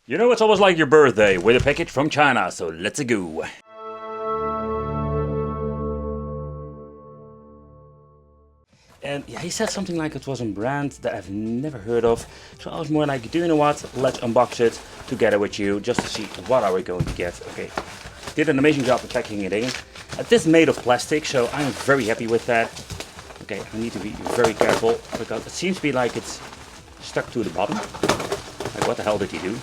You know, it's almost like your birthday with a package from China, so let's go. And yeah, he said something like it was a brand that I've never heard of. So I was more like, do you know what? Let's unbox it together with you just to see what are we going to get. Okay, did an amazing job of packing it in. This is made of plastic, so I'm very happy with that. Okay, I need to be very careful because it seems to be like it's stuck to the bottom. Like, what the hell did he do?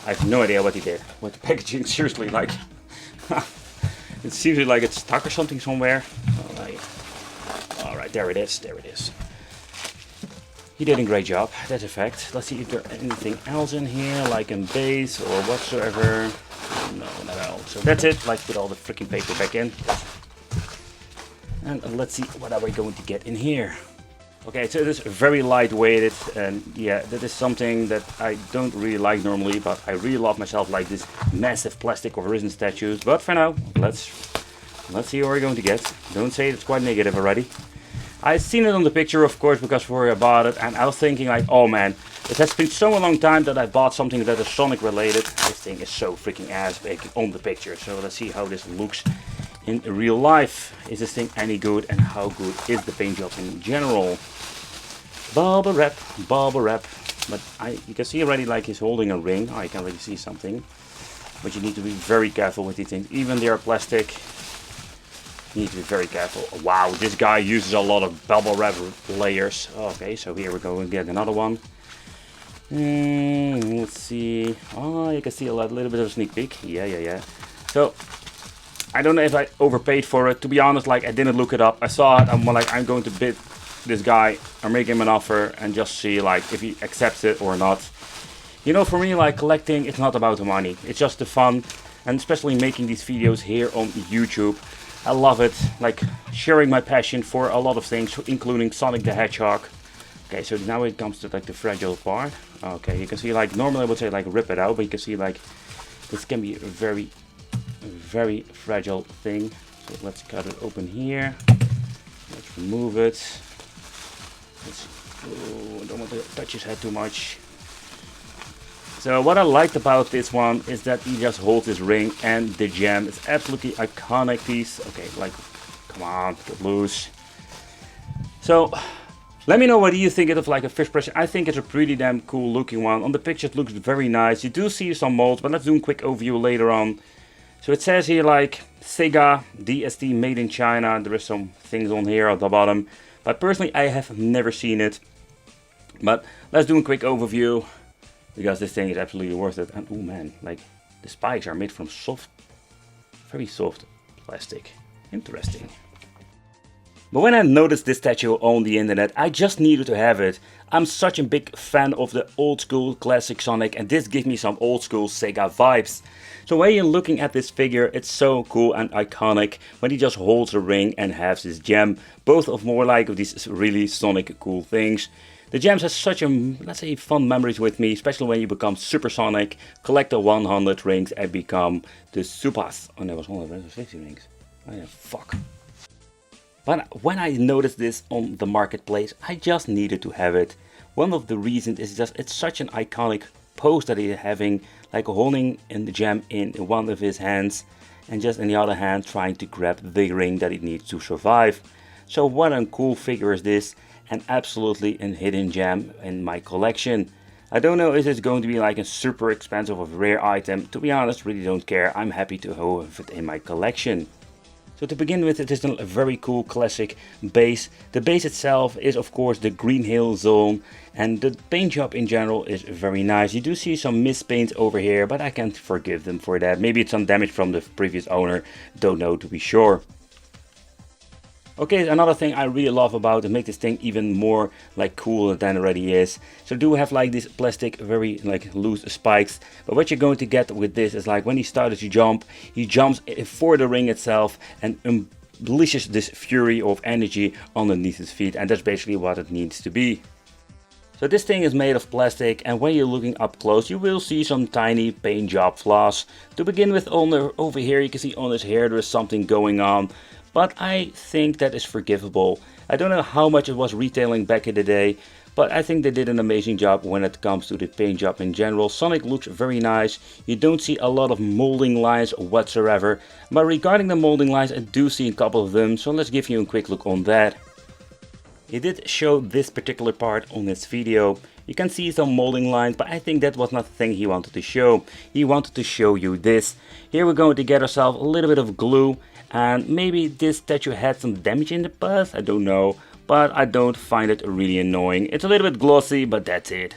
I have no idea what he did. What the packaging, seriously, like, it seems like it's stuck or something somewhere. All right, there it is, there it is. He did a great job, that's a fact. Let's see if there's anything else in here, like a base or whatsoever. No, not at all. So that's it, like put all the freaking paper back in. And let's see what are we going to get in here. Okay, so it is very lightweighted, and yeah, that is something that I don't really like normally, but I really love myself like this massive plastic of risen statues. But for now, let's see what we're going to get. Don't say it's quite negative already. I've seen it on the picture, of course, because before I bought it, and I was thinking like, oh man, it has been so long time that I bought something that is Sonic related. This thing is so freaking ass big on the picture, so let's see how this looks in real life. Is this thing any good, and how good is the paint job in general? Bubble wrap, but you can see already like he's holding a ring. I can already see something, but you need to be very careful with these things. Even they are plastic, you need to be very careful. Wow, this guy uses a lot of bubble wrap layers. Okay, so here we go and get another one. Let's see. Oh, you can see a little bit of a sneak peek. Yeah. So I don't know if I overpaid for it. To be honest, like I didn't look it up. I saw it. I'm like, I'm going to bid this guy or make him an offer and just see like if he accepts it or not. You know, for me, like collecting, it's not about the money. It's just the fun, and especially making these videos here on YouTube. I love it, like sharing my passion for a lot of things, including Sonic the Hedgehog. Okay, so now it comes to like the fragile part. Okay, you can see like normally I would say like rip it out, but you can see like this can be a very fragile thing. So let's cut it open here. Let's remove it. Oh, I don't want to touch his head too much. So what I liked about this one is that he just holds his ring, and the gem is absolutely iconic piece. Okay, like, come on, get loose. So let me know what you think of like a first impression. I think it's a pretty damn cool looking one. On the picture it looks very nice. You do see some molds, but let's do a quick overview later on. So it says here like Sega DST made in China. There is some things on here at the bottom. But personally, I have never seen it. But let's do a quick overview, because this thing is absolutely worth it. And oh man, like the spikes are made from soft, very soft plastic. Interesting. But when I noticed this statue on the internet, I just needed to have it. I'm such a big fan of the old school classic Sonic, and this gives me some old school Sega vibes. So when you're looking at this figure, it's so cool and iconic when he just holds a ring and has his gem. Both of more like of these really Sonic cool things. The gems has such a, let's say, fun memories with me, especially when you become Super Sonic, collect the 100 rings and become the Supas. Oh, there was 150 rings. Oh yeah, fuck. But when I noticed this on the marketplace, I just needed to have it. One of the reasons is just it's such an iconic pose that he's having, like holding in the gem in one of his hands and just in the other hand trying to grab the ring that he needs to survive. So what a cool figure is this, and absolutely a hidden gem in my collection. I don't know if it's going to be like a super expensive or rare item. To be honest, really don't care. I'm happy to have it in my collection. So to begin with, it is a very cool classic base. The base itself is of course the Green Hill Zone, and the paint job in general is very nice. You do see some mispaints over here, but I can forgive them for that. Maybe it's some damage from the previous owner, don't know to be sure. Okay, another thing I really love about it, make this thing even more like cooler than it already is. So do have like this plastic, very like loose spikes. But what you're going to get with this is like when he started to jump, he jumps for the ring itself and unleashes this fury of energy underneath his feet. And that's basically what it needs to be. So this thing is made of plastic, and when you're looking up close you will see some tiny paint job flaws. To begin with, over here you can see on his hair there is something going on. But I think that is forgivable. I don't know how much it was retailing back in the day, but I think they did an amazing job when it comes to the paint job in general. Sonic looks very nice. You don't see a lot of molding lines whatsoever, but regarding the molding lines I do see a couple of them, so let's give you a quick look on that. He did show this particular part on this video. You can see some molding lines, but I think that was not the thing he wanted to show. He wanted to show you this. Here we're going to get ourselves a little bit of glue, and maybe this statue had some damage in the past, I don't know, but I don't find it really annoying. It's a little bit glossy, but that's it.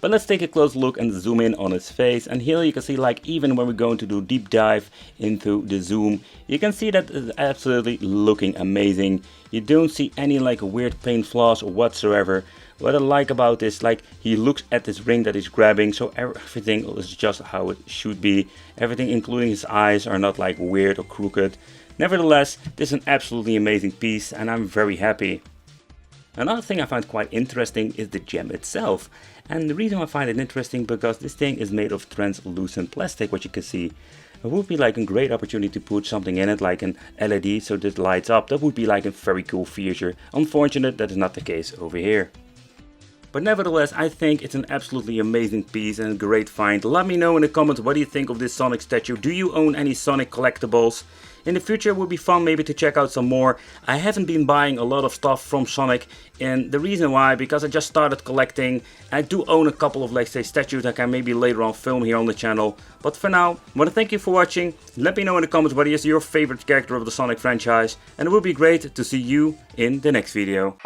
But let's take a close look and zoom in on his face, and here you can see, like, even when we're going to do deep dive into the zoom, you can see that it's absolutely looking amazing. You don't see any like weird paint flaws whatsoever. What I like about this, like, he looks at this ring that he's grabbing, so everything is just how it should be. Everything including his eyes are not like weird or crooked. Nevertheless, this is an absolutely amazing piece and I'm very happy. Another thing I find quite interesting is the gem itself. And the reason I find it interesting because this thing is made of translucent plastic, what you can see. It would be like a great opportunity to put something in it, like an LED, so this lights up. That would be like a very cool feature. Unfortunate that is not the case over here. But nevertheless, I think it's an absolutely amazing piece and a great find. Let me know in the comments what do you think of this Sonic statue. Do you own any Sonic collectibles? In the future it would be fun maybe to check out some more. I haven't been buying a lot of stuff from Sonic, and the reason why, because I just started collecting. I do own a couple of, let's say, statues I can maybe later on film here on the channel. But for now, I want to thank you for watching. Let me know in the comments what is your favorite character of the Sonic franchise, and it would be great to see you in the next video.